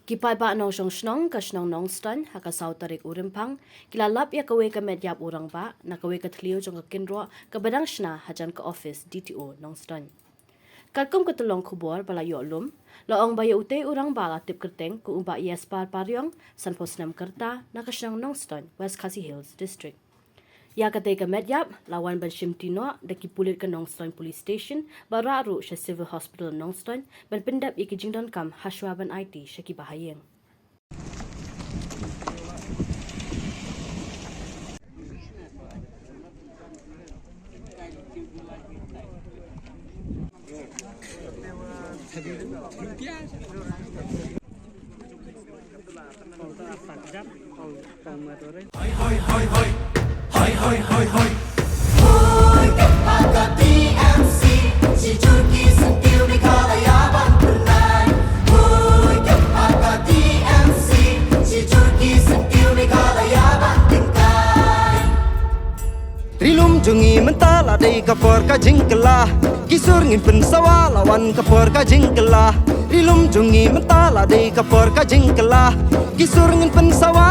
Kipai ba nong song snong ka snong nong stan haka sautarik urimpang kilalap ya kawe ka medyap urang ba na kawe ka tliu jong ka kinro ka badang shna hajan ka office DTO nong stan. Kalkum ka tulong kubor bala yo lum laong ba ute urang ba la tip kerteng ku umba yes par paryong san posnam kerta na ka snong nong stan West Khasi Hills District. Ya kate ka medyap lawan ban shimtino da kipulit ka Nongston Police Station bararu sa Civil Hospital Nongston ban pindap ikijingdon kam haswaban IT syaki bahayeng. Hoi kepada TMC, si Turki sentil di kalayaban pernah. Hoi kepada TMC, si Turki sentil di kalayaban tingkai. Rilum jungi mentala dei kapor ka jingkelah, kisur ngin pensawa lawan kapor ka jingkelah. Rilum jungi mentala dei kapor ka jingkelah, kisur ngin pensawa